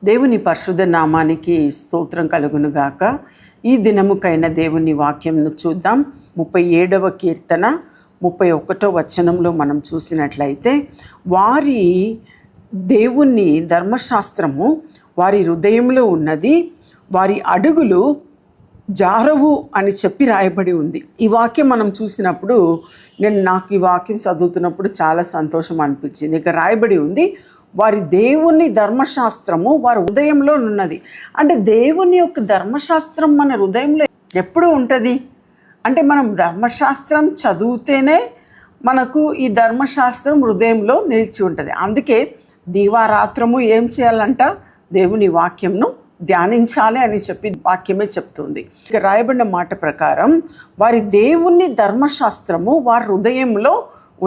దేవుని పరిశుద్ధ నామానికి స్తోత్రం కలుగునుగాక. ఈ దినముకైన దేవుని వాక్యంను చూద్దాం. 37వ కీర్తన 31వ వచనంలో మనం చూసినట్లయితే, వారి దేవుని ధర్మశాస్త్రము వారి హృదయంలో ఉన్నది, వారి అడుగులు జారవు అని చెప్పి రాయబడి ఉంది. ఈ వాక్యం మనం చూసినప్పుడు నాకు ఈ వాక్యం చదువుతున్నప్పుడు చాలా సంతోషం అనిపించింది. ఇక రాయబడి ఉంది, వారి దేవుని ధర్మశాస్త్రము వారి హృదయంలో ఉన్నది. అంటే దేవుని యొక్క ధర్మశాస్త్రం మన హృదయంలో ఎప్పుడు ఉంటుంది అంటే, మనం ధర్మశాస్త్రం చదివితేనే మనకు ఈ ధర్మశాస్త్రం హృదయంలో నిలిచి ఉంటుంది. అందుకే దీవారాత్రము ఏం చేయాలంట? దేవుని వాక్యంను ధ్యానించాలి అని చెప్పి వాక్యమే చెప్తుంది. ఇక రాయబడిన మాట ప్రకారం వారి దేవుని ధర్మశాస్త్రము వారి హృదయంలో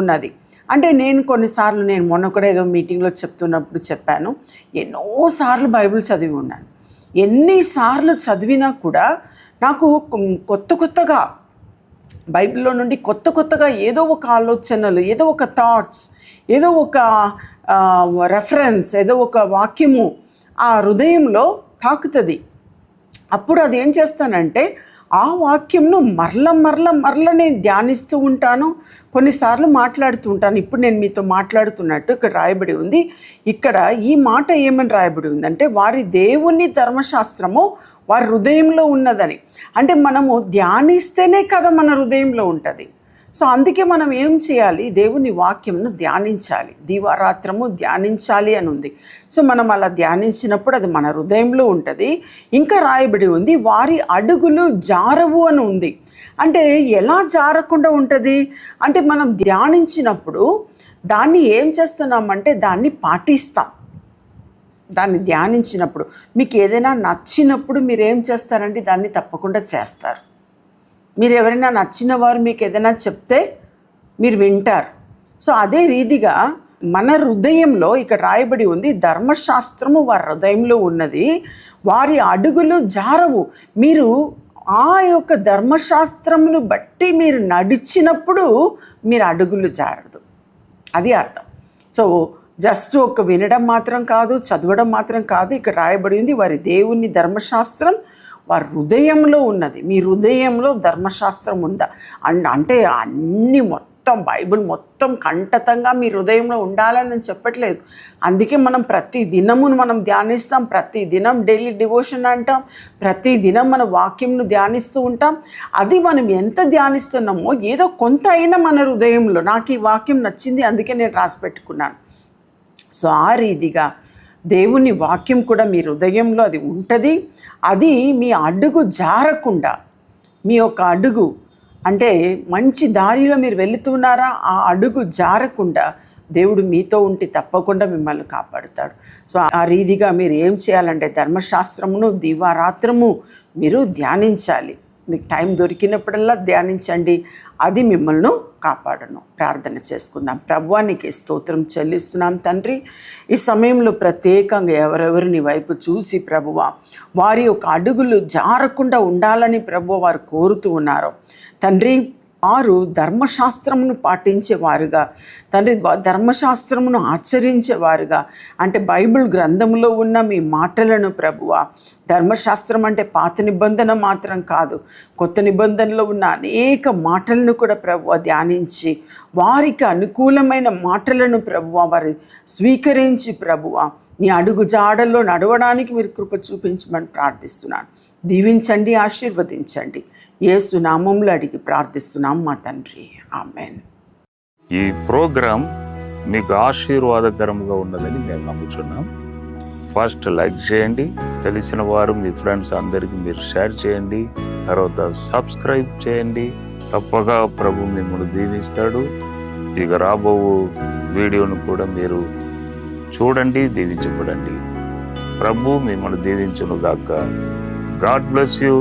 ఉన్నది. అంటే కొన్నిసార్లు మొన్న కూడా ఏదో మీటింగ్లో చెప్తున్నప్పుడు చెప్పాను, ఎన్నోసార్లు బైబిల్ చదివి ఉన్నాను. ఎన్నిసార్లు చదివినా కూడా నాకు కొత్తగా బైబిల్లో నుండి కొత్తగా ఏదో ఒక ఆలోచనలు, ఏదో ఒక థాట్స్, ఏదో ఒక రెఫరెన్స్, ఏదో ఒక వాక్యము ఆ హృదయంలో తాకుతుంది. అప్పుడు అది ఏం చేస్తానంటే, ఆ వాక్యంను మరల నేను ధ్యానిస్తూ ఉంటాను. కొన్నిసార్లు మాట్లాడుతూ ఉంటాను. ఇప్పుడు నేను మీతో మాట్లాడుతున్నట్టు ఇక్కడ రాయబడి ఉంది. ఇక్కడ ఈ మాట ఏమని రాయబడి ఉందంటే, వారి దేవుని ధర్మశాస్త్రము వారి హృదయంలో ఉన్నదని. అంటే మనము ధ్యానిస్తేనే కదా మన హృదయంలో ఉంటుంది. సో అందుకే మనం ఏం చేయాలి? దేవుని వాక్యంను ధ్యానించాలి, దీవారాత్రము ధ్యానించాలి అని ఉంది. సో మనం అలా ధ్యానించినప్పుడు అది మన హృదయంలో ఉంటుంది. ఇంకా రాయబడి ఉంది, వారి అడుగులు జారవు అని ఉంది. అంటే ఎలా జారకుండా ఉంటుంది అంటే, మనం ధ్యానించినప్పుడు దాన్ని ఏం చేస్తున్నామంటే దాన్ని పాటిస్తాం. దాన్ని ధ్యానించినప్పుడు మీకు ఏదైనా నచ్చినప్పుడు మీరు ఏం చేస్తారంటే దాన్ని తప్పకుండా చేస్తారు. మీరు ఎవరైనా నచ్చిన వారు మీకు ఏదైనా చెప్తే మీరు వింటారు. సో అదే రీతిగా మన హృదయంలో ఇక్కడ రాయబడి ఉంది, ధర్మశాస్త్రము వారి హృదయంలో ఉన్నది, వారి అడుగులు జారవు. మీరు ఆ యొక్క ధర్మశాస్త్రమును బట్టి మీరు నడిచినప్పుడు మీరు అడుగులు జారదు. అది అర్థం. సో జస్ట్ ఒక వినడం మాత్రం కాదు, చదవడం మాత్రం కాదు. ఇక్కడ రాయబడి ఉంది, వారి దేవుని ధర్మశాస్త్రం వారి హృదయంలో ఉన్నది. మీ హృదయంలో ధర్మశాస్త్రం ఉందా అంటే అన్నీ మొత్తం బైబిల్ మొత్తం కంఠతంగా మీ హృదయంలో ఉండాలని నేను చెప్పట్లేదు. అందుకే మనం ప్రతి దినమును మనం ధ్యానిస్తాం, ప్రతి దినం డైలీ డివోషన్ అంటాం, ప్రతి దినం మన వాక్యంను ధ్యానిస్తూ ఉంటాం. అది మనం ఎంత ధ్యానిస్తున్నామో ఏదో కొంత అయినా మన హృదయంలో, నాకు ఈ వాక్యం నచ్చింది అందుకే నేను రాసి పెట్టుకున్నాను. సో ఆ రీతిగా దేవుని వాక్యం కూడా మీ హృదయంలో అది ఉంటుంది. అది మీ అడుగు జారకుండా, మీ యొక్క అడుగు అంటే మంచి దారిలో మీరు వెళుతున్నారా, ఆ అడుగు జారకుండా దేవుడు మీతో ఉండి తప్పకుండా మిమ్మల్ని కాపాడుతాడు. సో ఆ రీతిగా మీరు ఏం చేయాలంటే ధర్మశాస్త్రమును దీవారాత్రము మీరు ధ్యానించాలి. మీకు టైం దొరికినప్పుడల్లా ధ్యానించండి, అది మిమ్మల్ని కాపాడను. ప్రార్థన చేసుకుందాం. ప్రభువానికి స్తోత్రం చెల్లిస్తున్నాం తండ్రి. ఈ సమయంలో ప్రత్యేకంగా ఎవరెవరు నీ వైపు చూసి ప్రభువా వారి యొక్క అడుగులు జారకుండా ఉండాలని ప్రభువా వారు కోరుతూ ఉన్నారు తండ్రి. వారు ధర్మశాస్త్రమును పాటించేవారుగా తండ్రి, ధర్మశాస్త్రమును ఆచరించేవారుగా, అంటే బైబిల్ గ్రంథంలో ఉన్న మీ మాటలను ప్రభువా, ధర్మశాస్త్రం అంటే పాత నిబంధన మాత్రం కాదు, కొత్త నిబంధనలో ఉన్న అనేక మాటలను కూడా ప్రభువా ధ్యానించి వారికి అనుకూలమైన మాటలను ప్రభువా వారు స్వీకరించి ప్రభువా నీ అడుగు జాడల్లో నడవడానికి మీరు కృప చూపించమని ప్రార్థిస్తున్నాను. దీవించండి, ఆశీర్వదించండి. యేసు నామములో అడిగి ప్రార్థిస్తున్నాం మా తండ్రి, ఆమేన్. ఈ ప్రోగ్రాం మీకు ఆశీర్వాదకరంగా ఉన్నదని మేము నమ్ముతున్నాం. ఫస్ట్ లైక్ చేయండి, తెలిసిన వారు మీ ఫ్రెండ్స్ అందరికీ మీరు షేర్ చేయండి, తర్వాత సబ్స్క్రైబ్ చేయండి. తప్పగా ప్రభు మిమ్మల్ని దీవిస్తాడు. ఇక రాబో వీడియోను కూడా మీరు చూడండి, దీవించబడండి. ప్రభు మిమ్మల్ని దీవించును గాక. God bless you.